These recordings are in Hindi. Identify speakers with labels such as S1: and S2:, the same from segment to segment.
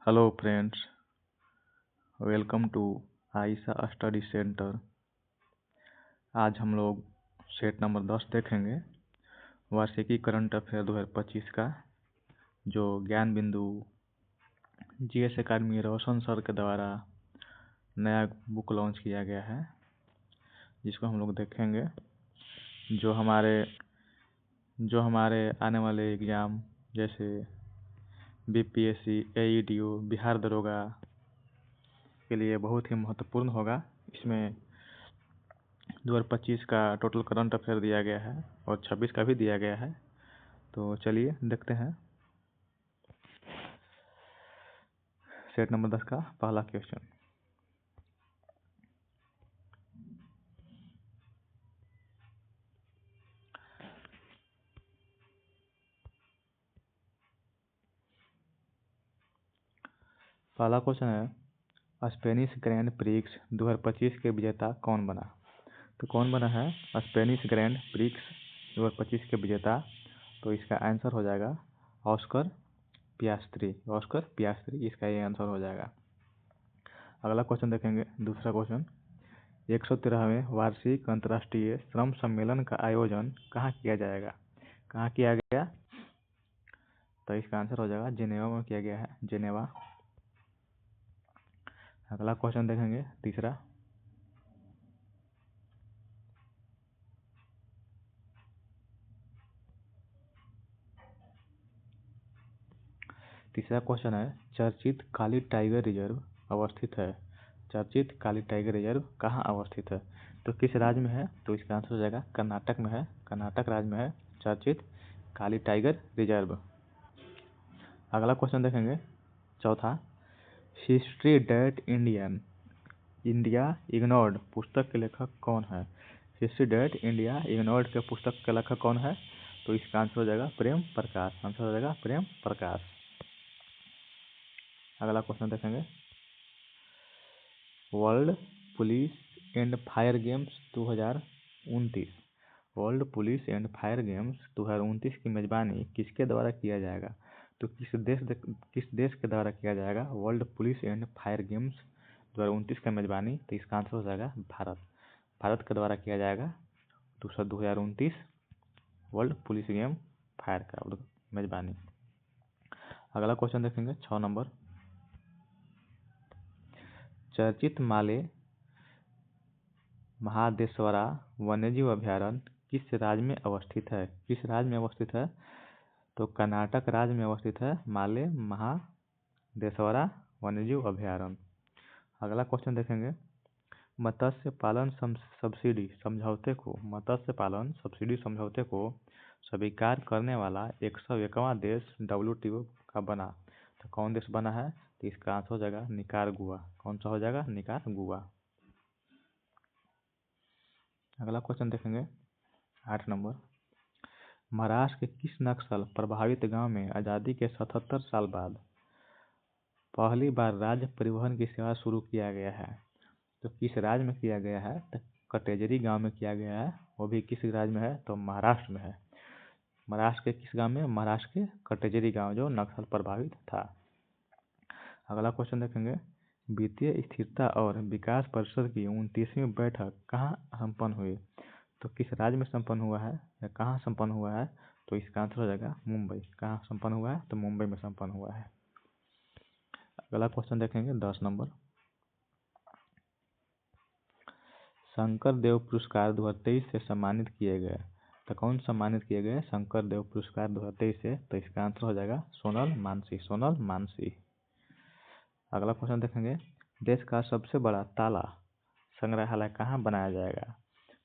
S1: Hello friends, welcome to Ayesha study centre. आज हम लोग सेट नंबर 10 देखेंगे, वार्षिकी करंट अफेयर 2025 का, जो ज्ञान बिंदु जीएस एकेडमी रोशन सर के द्वारा नया बुक लॉन्च किया गया है, जिसको हम लोग देखेंगे। जो हमारे आने वाले एग्ज़ाम जैसे बीपीएससी, एईडीओ, बिहार दरोगा के लिए बहुत ही महत्वपूर्ण होगा। इसमें 2025 का टोटल करंट अफेयर दिया गया है और 26 का भी दिया गया है। तो चलिए देखते हैं सेट नंबर 10 का पहला क्वेश्चन। पहला क्वेश्चन है, स्पेनिश ग्रैंड प्रिक्स 2025 के विजेता कौन बना? तो कौन बना है स्पेनिश ग्रैंड प्रिक्स 2025 के विजेता? तो इसका आंसर हो जाएगा ऑस्कर पियास्त्री। इसका ये आंसर हो जाएगा। अगला क्वेश्चन देखेंगे, दूसरा क्वेश्चन। 113वें वार्षिक अंतर्राष्ट्रीय श्रम सम्मेलन का आयोजन कहाँ किया जाएगा? कहाँ किया गया? तो इसका आंसर हो जाएगा जेनेवा में किया गया है, जेनेवा। अगला क्वेश्चन देखेंगे, तीसरा। तीसरा क्वेश्चन है, चर्चित काली टाइगर रिजर्व अवस्थित है। चर्चित काली टाइगर रिजर्व कहाँ अवस्थित है? तो किस राज्य में है? तो इसका आंसर हो जाएगा कर्नाटक में है, कर्नाटक राज्य में है चर्चित काली टाइगर रिजर्व। अगला क्वेश्चन देखेंगे, चौथा। हिस्ट्री डेट इंडिया इग्नोर्ड पुस्तक के लेखक कौन है? हिस्ट्री डेट इंडिया इग्नोर्ड के पुस्तक के लेखक कौन है? तो इसका आंसर हो जाएगा प्रेम प्रकाश। आंसर हो जाएगा प्रेम प्रकाश। अगला क्वेश्चन देखेंगे, world police and fire games 2029। World police and fire games 2029 की मेजबानी किसके द्वारा किया जाएगा? तो किस देश के द्वारा किया जाएगा world police and fire games 2029 का मेजबानी? तो इसका आंसर हो जाएगा भारत के द्वारा किया जाएगा 2029 वर्ल्ड पुलिस गेम फायर का मेजबानी। अगला क्वेश्चन देखेंगे, 6 नंबर। चर्चित माले महादेश्वरा वन्यजीव अभयारण्य किस राज्य में अवस्थित है? किस राज्य में अवस्थित है? तो कर्नाटक राज्य में अवस्थित है माले महादेश्वरा वन्यजीव अभयारण्य। अगला क्वेश्चन देखेंगे, मत्स्य पालन सब्सिडी समझौते को स्वीकार करने वाला 101वां देश WTO का बना। तो कौन देश बना है? तो इसका आंसर हो जाएगा निकारागुआ। कौन सा हो जाएगा? निकारागुआ। अगला क्वेश्चन देखेंगे, 8 नंबर। महाराष्ट्र के किस नक्सल प्रभावित गांव में आज़ादी के 77 साल बाद पहली बार राज्य परिवहन की सेवा शुरू किया गया है? तो किस राज्य में किया गया है? तो कटेजरी गांव में किया गया है। वो भी किस राज्य में है? तो महाराष्ट्र में है। महाराष्ट्र के किस गांव में? महाराष्ट्र के कटेजरी गांव, जो नक्सल प्रभावित था। अगला क्वेश्चन देखेंगे, वित्तीय स्थिरता और विकास परिषद की 29वीं बैठक कहाँ संपन्न हुई? तो किस राज्य में संपन्न हुआ है या कहाँ संपन्न हुआ है? तो इसका आंसर हो जाएगा मुंबई। कहाँ संपन्न हुआ है? तो मुंबई में संपन्न हुआ है। अगला क्वेश्चन देखेंगे, 10 नंबर। शंकर देव पुरस्कार 2023 से सम्मानित किए गए। तो कौन सम्मानित किए गए शंकर देव पुरस्कार 2023 से? तो इसका आंसर हो जाएगा सोनल मानसी। अगला क्वेश्चन देखेंगे, देश का सबसे बड़ा ताला संग्रहालय कहाँ बनाया जाएगा?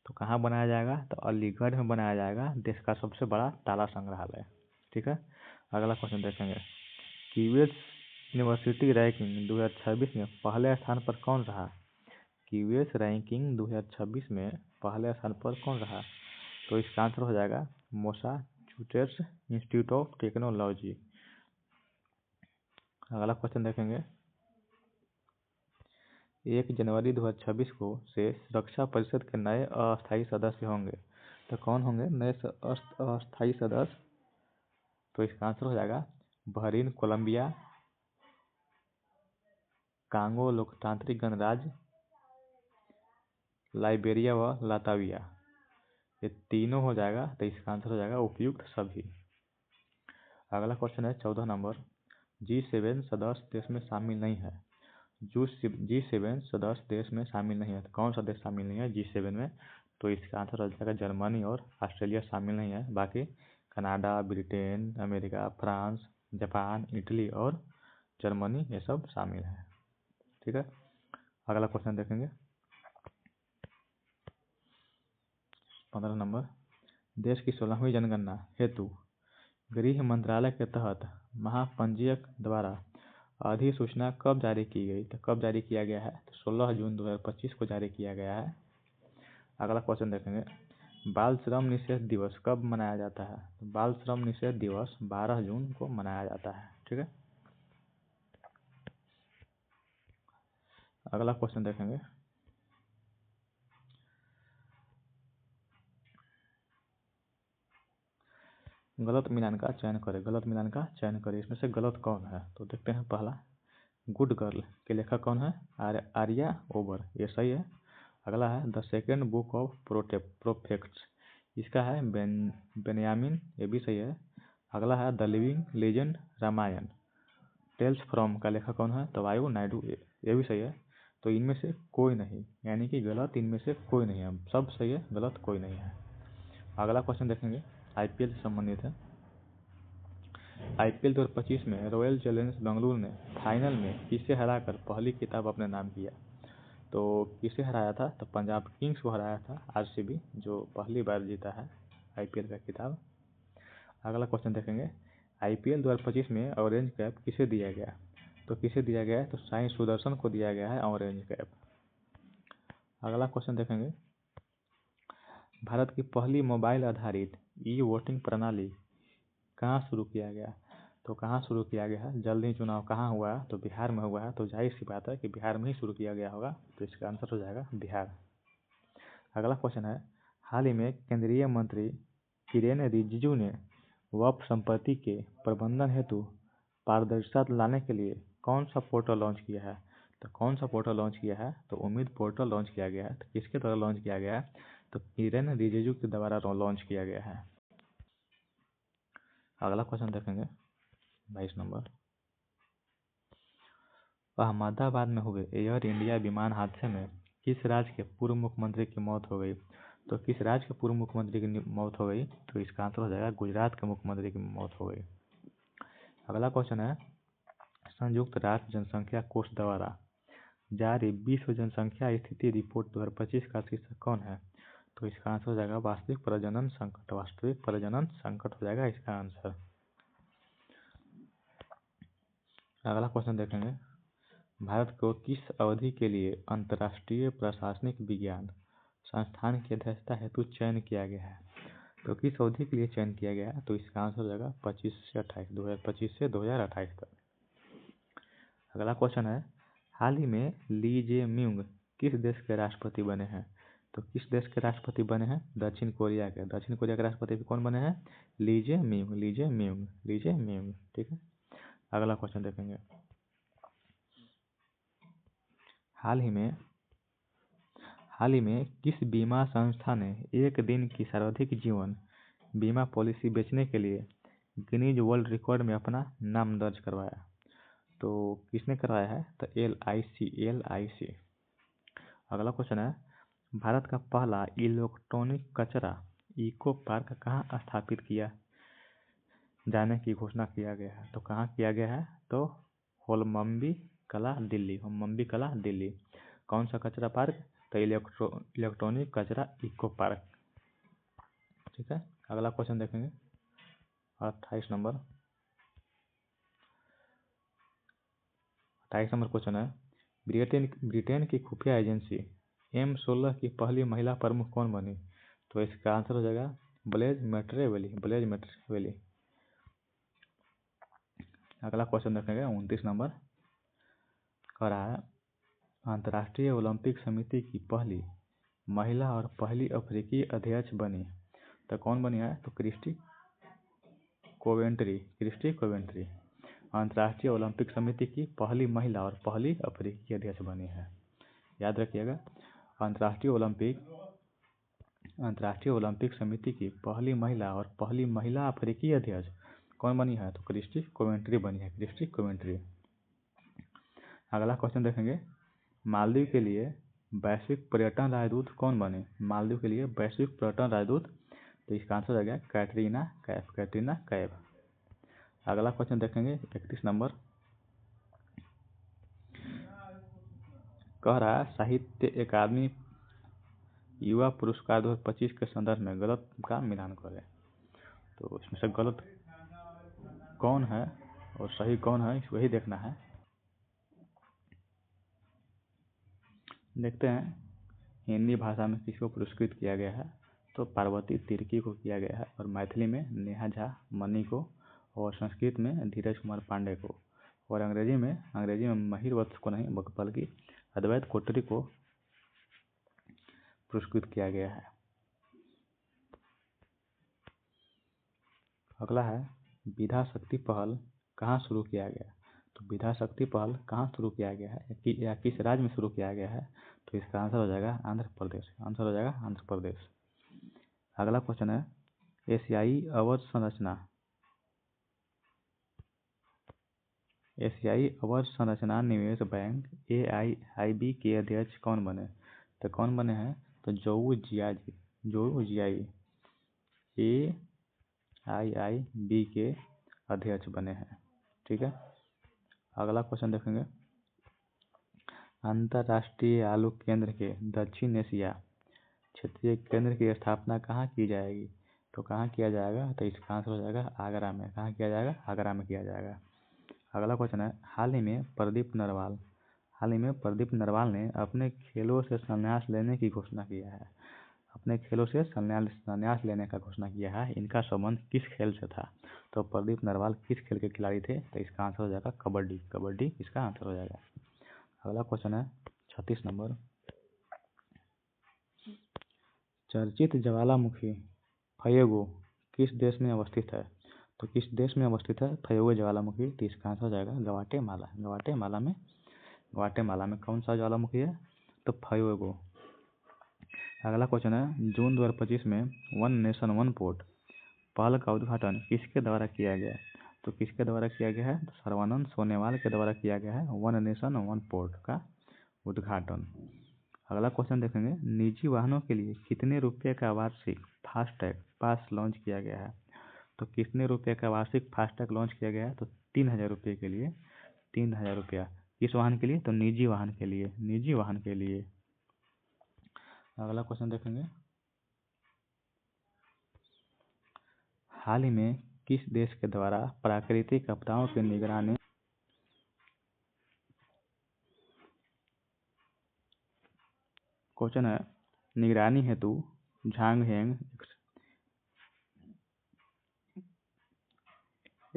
S1: तो कहाँ बनाया जाएगा? तो अलीगढ़ में बनाया जाएगा देश का सबसे बड़ा ताला संग्रहालय। ठीक है। अगला क्वेश्चन देखेंगे, क्यूएस यूनिवर्सिटी रैंकिंग 2026 में पहले स्थान पर कौन रहा? क्यूएस रैंकिंग 2026 में पहले स्थान पर कौन रहा? तो इसका आंसर हो जाएगा मैसाचुसेट्स इंस्टीट्यूट ऑफ टेक्नोलॉजी। अगला क्वेश्चन देखेंगे, 1 जनवरी 2026 को से सुरक्षा परिषद के नए अस्थायी सदस्य होंगे। तो कौन होंगे नए अस्थायी सदस्य? तो इसका आंसर हो जाएगा बहरीन, कोलंबिया कांगो लोकतांत्रिक गणराज्य, लाइबेरिया व लातविया। ये तीनों हो जाएगा, तो इसका आंसर हो जाएगा उपयुक्त सभी। अगला क्वेश्चन है 14 नंबर। G7 सदस्य देश में शामिल नहीं है। G7 सदस्य देश में शामिल नहीं है, तो कौन सा देश शामिल नहीं है G7 में? तो इसका आंसर हो जाएगा जर्मनी और ऑस्ट्रेलिया शामिल नहीं है। बाकी Canada, Britain, America, France, Japan, Italy और जर्मनी ये सब शामिल है। ठीक है, अगला क्वेश्चन देखेंगे 15 नंबर। देश की 16वीं जनगणना हेतु गृह मंत्रालय के तहत महापंजीयक द्वारा अधिसूचना कब जारी की गई? तो कब जारी किया गया है? तो 16 जून 2025 को जारी किया गया है। अगला क्वेश्चन देखेंगे, बाल श्रम निषेध दिवस कब मनाया जाता है? तो बाल श्रम निषेध दिवस 12 जून को मनाया जाता है। ठीक है, अगला क्वेश्चन देखेंगे गलत मिलान का चयन करें। गलत मिलान का चयन करें, इसमें से गलत कौन है? तो देखते हैं। पहला, गुड गर्ल के लेखक कौन है? आर्या ओबर, ये सही है। अगला है the second book of prophets, इसका है बेन्यामिन, ये भी सही है। अगला है the living legend Ramayana tales from का लेखक कौन है? तो वायु नायडू, ये भी सही है। तो इनमें से कोई नहीं, यानी कि गलत इनमें से कोई नहीं है, सब सही है, गलत कोई नहीं है। अगला क्वेश्चन देखेंगे, आईपीएल से संबंधित है। आईपीएल 2025 में रॉयल चैलेंजर्स बेंगलुरु ने फाइनल में किसे हराकर पहली खिताब अपने नाम किया? तो किसे हराया था? तो पंजाब किंग्स को हराया था, आरसीबी, जो पहली बार जीता है आईपीएल का खिताब। अगला क्वेश्चन देखेंगे, आईपीएल 2025 में ऑरेंज कैप किसे दिया गया? तो किसे दिया गया है? तो साई सुदर्शन को दिया गया है ऑरेंज कैप। अगला क्वेश्चन देखेंगे, भारत की पहली मोबाइल आधारित ई वोटिंग प्रणाली कहाँ शुरू किया गया? तो कहाँ शुरू किया गया है? जल्द ही चुनाव कहाँ हुआ है? तो बिहार में हुआ है, तो जाहिर सी बात है कि बिहार में ही शुरू किया गया होगा, तो इसका आंसर हो जाएगा बिहार। अगला क्वेश्चन है, हाल ही में केंद्रीय मंत्री किरेन रिजिजू ने वक्फ संपत्ति के प्रबंधन हेतु पारदर्शिता लाने के लिए कौन सा पोर्टल लॉन्च किया है? तो कौन सा पोर्टल लॉन्च किया है? तो उम्मीद पोर्टल लॉन्च किया गया है। तो किसके द्वारा लॉन्च किया गया है? तो किरेन रिजिजू के द्वारा लॉन्च किया गया है। अगला क्वेश्चन देखेंगे 22 नंबर। अहमदाबाद में हुए एयर इंडिया विमान हादसे में किस राज्य के पूर्व मुख्यमंत्री की मौत हो गई? तो किस राज्य के पूर्व मुख्यमंत्री की मौत हो गई? तो इसका आंसर हो जाएगा गुजरात के मुख्यमंत्री की मौत हो गई। अगला क्वेश्चन है, संयुक्त राष्ट्र जनसंख्या कोष द्वारा जारी विश्व जनसंख्या स्थिति रिपोर्ट 2025 का शीर्षक कौन है? तो इसका आंसर हो जाएगा वास्तविक प्रजनन संकट। वास्तविक प्रजनन संकट हो जाएगा इसका आंसर। अगला क्वेश्चन देखेंगे, भारत को किस अवधि के लिए अंतर्राष्ट्रीय प्रशासनिक विज्ञान संस्थान की अध्यक्षता हेतु चयन किया गया है? तो किस अवधि के लिए चयन किया गया है? तो इसका आंसर हो जाएगा 2025 से 2028 तक। अगला क्वेश्चन है, हाल ही में ली जे म्यूंग किस देश के राष्ट्रपति बने हैं? तो किस देश के राष्ट्रपति बने हैं? दक्षिण कोरिया के। दक्षिण कोरिया के राष्ट्रपति कौन बने हैं? ली जे म्यूंग, ली जे म्यूंग, ली जे म्यूंग। ठीक है, अगला क्वेश्चन देखेंगे, हाल ही में किस बीमा संस्था ने एक दिन की सर्वाधिक जीवन बीमा पॉलिसी बेचने के लिए गिनीज वर्ल्ड रिकॉर्ड में अपना नाम दर्ज करवाया? तो किसने करवाया है? तो LIC। अगला क्वेश्चन है, भारत का पहला इलेक्ट्रॉनिक कचरा इको पार्क कहाँ स्थापित किया जाने की घोषणा किया गया है? तो कहाँ किया गया है? तो होलम्बी कला, दिल्ली। होलम्बी कला, दिल्ली। कौन सा कचरा पार्क? तो इलेक्ट्रॉनिक कचरा इको पार्क। ठीक है, अगला क्वेश्चन देखेंगे 28 नंबर। 28 नंबर क्वेश्चन है, ब्रिटेन की खुफिया एजेंसी M16 की पहली महिला प्रमुख कौन बनी? तो इसका आंसर हो जाएगा ब्लेज मैट्रेवेली, ब्लेज मैट्रेवेली। अगला क्वेश्चन देखेंगे 29 नंबर। कह रहा है, अंतर्राष्ट्रीय ओलंपिक समिति की पहली महिला और पहली अफ्रीकी अध्यक्ष बनी, तो कौन बनी है? तो क्रिस्टी कोवेंट्री। अंतर्राष्ट्रीय ओलंपिक समिति की पहली महिला और पहली अफ्रीकी अध्यक्ष बनी है। याद रखिएगा, अंतर्राष्ट्रीय ओलंपिक समिति की पहली महिला और पहली महिला अफ्रीकी अध्यक्ष कौन बनी है? तो क्रिस्टी कोवेंट्री बनी है, क्रिस्टी कोवेंट्री। अगला क्वेश्चन देखेंगे, मालदीव के लिए वैश्विक पर्यटन राजदूत कौन बने? मालदीव के लिए वैश्विक पर्यटन राजदूत, तो इसका आंसर हो जाएगा कैटरीना कैफ, कैटरीना कैफ। अगला क्वेश्चन देखेंगे 31 नंबर, कह रहा है साहित्य अकादमी युवा पुरस्कार 2025 के संदर्भ में गलत का मिलान करें। तो इसमें से गलत कौन है और सही कौन है, वही देखना है। देखते हैं, हिंदी भाषा में किसको पुरस्कृत किया गया है? तो पार्वती तिर्की को किया गया है, और मैथिली में नेहा झा मनी को, और संस्कृत में धीरज कुमार पांडे को, और अंग्रेजी में महिर वत्स को नहीं बल्कि अद्वैत कोटरी को पुरस्कृत किया गया है। अगला है, विधा शक्ति पहल कहाँ शुरू किया गया? तो विधा शक्ति पहल कहाँ शुरू किया गया है या किस राज्य में शुरू किया गया है? तो इसका आंसर हो जाएगा आंध्र प्रदेश, आंसर हो जाएगा आंध्र प्रदेश। अगला क्वेश्चन है, एशियाई अवध संरचना निवेश बैंक AIIB के अध्यक्ष कौन बने? तो कौन बने हैं? तो जोऊ जियाई AIIB के अध्यक्ष बने हैं। ठीक है। अगला क्वेश्चन देखेंगे, अंतर्राष्ट्रीय आलू केंद्र के दक्षिण एशिया क्षेत्रीय केंद्र की स्थापना कहाँ की जाएगी? तो कहाँ किया जाएगा? तो इसका आंसर हो जाएगा आगरा में। कहाँ किया जाएगा? आगरा में किया जाएगा। अगला क्वेश्चन है, हाल ही में प्रदीप नरवाल ने अपने खेलों से संन्यास लेने की घोषणा किया है। अपने खेलों से संन्यास लेने का घोषणा किया है। इनका संबंध किस खेल से था? तो प्रदीप नरवाल किस खेल के खिलाड़ी थे? तो इसका आंसर हो जाएगा कबड्डी, कबड्डी इसका आंसर हो जाएगा। अगला क्वेश्चन है 36 नंबर, चर्चित ज्वालामुखी फयोगो किस देश में अवस्थित है? तो किस देश में अवस्थित है फयोगो ज्वालामुखी? तो इसका आंसर हो जाएगा ग्वाटेमाला, ग्वाटेमाला में कौन सा ज्वालामुखी है? तो फयोगो। अगला क्वेश्चन है, जून 2025 में वन नेशन वन पोर्ट पहल का उद्घाटन किसके द्वारा किया गया? तो किसके द्वारा किया गया है? तो सर्बानंद सोनोवाल के द्वारा किया गया है वन नेशन वन पोर्ट का उद्घाटन। अगला क्वेश्चन देखेंगे, निजी वाहनों के लिए कितने रुपये का वार्षिक फास्टैग पास लॉन्च किया गया है? तो कितने रुपये का वार्षिक फास्टैग लॉन्च किया गया है? तो 3000 रुपये के लिए, 3000 रुपया। किस वाहन के लिए? तो निजी वाहन के लिए, निजी वाहन के लिए। अगला क्वेश्चन देखेंगे, हाल ही में किस देश के द्वारा प्राकृतिक आपदाओं की निगरानी क्वेश्चन है, निगरानी हेतु झांगहेंग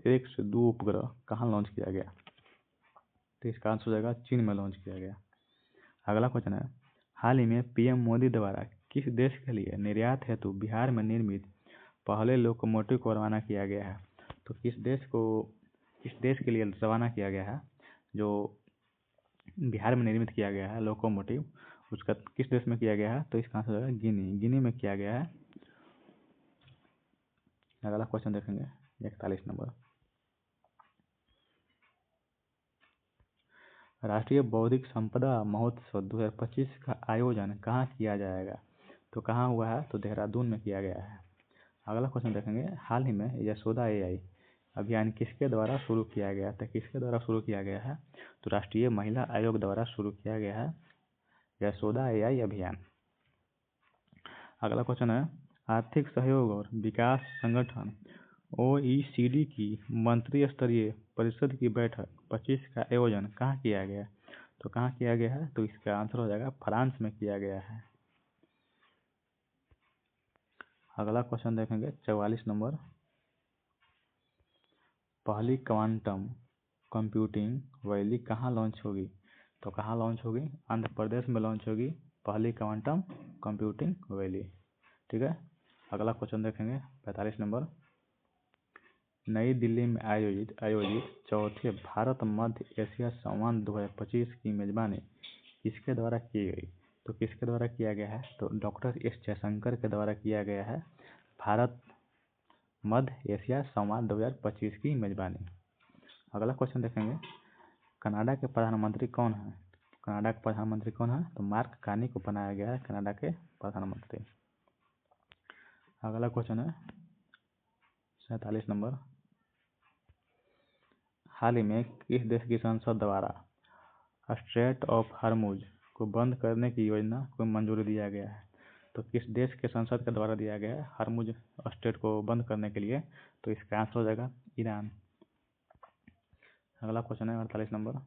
S1: 1 से 2 उपग्रह कहाँ लॉन्च किया गया? तो इसका आंसर हो जाएगा चीन में लॉन्च किया गया। अगला क्वेश्चन है, हाल ही में PM मोदी द्वारा किस देश के लिए निर्यात हेतु बिहार में निर्मित पहले लोकोमोटिव को रवाना किया गया है? तो किस देश के लिए रवाना किया गया है जो बिहार में निर्मित किया गया है लोकोमोटिव, उसका किस देश में किया गया है? तो इसका आंसर हो जाएगा गिनी में किया गया है। अगला क्वेश्चन देखेंगे 41 नंबर, राष्ट्रीय बौद्धिक संपदा महोत्सव 2025 का आयोजन कहाँ किया जाएगा? तो कहाँ हुआ है? तो देहरादून में किया गया है। अगला क्वेश्चन देखेंगे, हाल ही में यशोदा AI अभियान किसके द्वारा शुरू किया गया? तो किसके द्वारा शुरू किया गया है? तो राष्ट्रीय महिला आयोग द्वारा शुरू किया गया है यशोदा AI अभियान। अगला क्वेश्चन है, आर्थिक सहयोग और विकास संगठन OECD की मंत्री स्तरीय परिषद की बैठक 25 का आयोजन कहाँ किया गया? तो कहाँ किया गया है? तो इसका आंसर हो जाएगा फ्रांस में किया गया है। अगला क्वेश्चन देखेंगे 44 नंबर, पहली क्वांटम कंप्यूटिंग वैली कहाँ लॉन्च होगी? तो कहाँ लॉन्च होगी? आंध्र प्रदेश में लॉन्च होगी पहली क्वांटम कंप्यूटिंग वैली। ठीक है। अगला क्वेश्चन देखेंगे 45 नंबर, नई दिल्ली में आयोजित चौथे भारत मध्य एशिया संवाद 2025 की मेजबानी किसके द्वारा की गई? तो किसके द्वारा किया गया है? तो डॉक्टर एस जयशंकर के द्वारा किया गया है भारत मध्य एशिया संवाद 2025 की मेजबानी। अगला क्वेश्चन देखेंगे, कनाडा के प्रधानमंत्री कौन है? कनाडा के प्रधानमंत्री कौन है? तो मार्क कार्नी को बनाया गया है कनाडा के प्रधानमंत्री। अगला क्वेश्चन है 47 नंबर, हाल ही में किस देश की संसद द्वारा स्ट्रेट ऑफ हॉर्मुज को बंद करने की योजना को मंजूरी दिया गया है? तो किस देश के संसद के द्वारा दिया गया है हॉर्मुज स्ट्रेट को बंद करने के लिए? तो इसका आंसर हो जाएगा ईरान। अगला क्वेश्चन है 48 नंबर,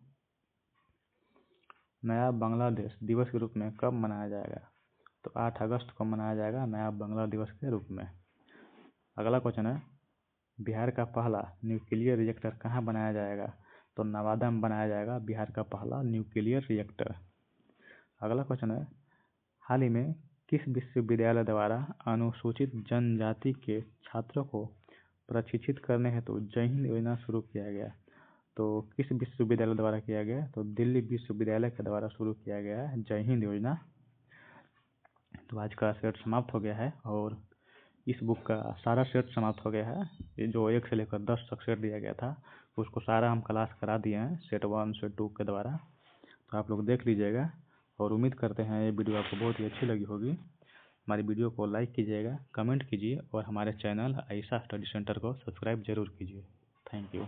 S1: नया बांग्लादेश दिवस के रूप में कब मनाया जाएगा? तो 8 अगस्त को मनाया जाएगा नया बांग्ला दिवस के रूप में। अगला क्वेश्चन है, बिहार का पहला न्यूक्लियर रिएक्टर कहाँ बनाया जाएगा? तो नवादा में बनाया जाएगा बिहार का पहला न्यूक्लियर रिएक्टर। अगला क्वेश्चन है, हाल ही में किस विश्वविद्यालय द्वारा अनुसूचित जनजाति के छात्रों को प्रशिक्षित करने हेतु जय हिंद योजना शुरू किया गया? तो किस विश्वविद्यालय द्वारा किया गया? तो दिल्ली विश्वविद्यालय के द्वारा शुरू किया गया है जय हिंद योजना। तो आज का सेट समाप्त हो गया है और इस बुक का सारा सेट समाप्त हो गया है। ये जो 1 से लेकर 10 तक सेट दिया गया था उसको सारा हम क्लास करा दिए हैं सेट 1 से 2 के द्वारा। तो आप लोग देख लीजिएगा और उम्मीद करते हैं ये वीडियो आपको बहुत ही अच्छी लगी होगी। हमारी वीडियो को लाइक कीजिएगा, कमेंट कीजिए और हमारे चैनल आयशा स्टडी सेंटर को सब्सक्राइब जरूर कीजिए। Thank you.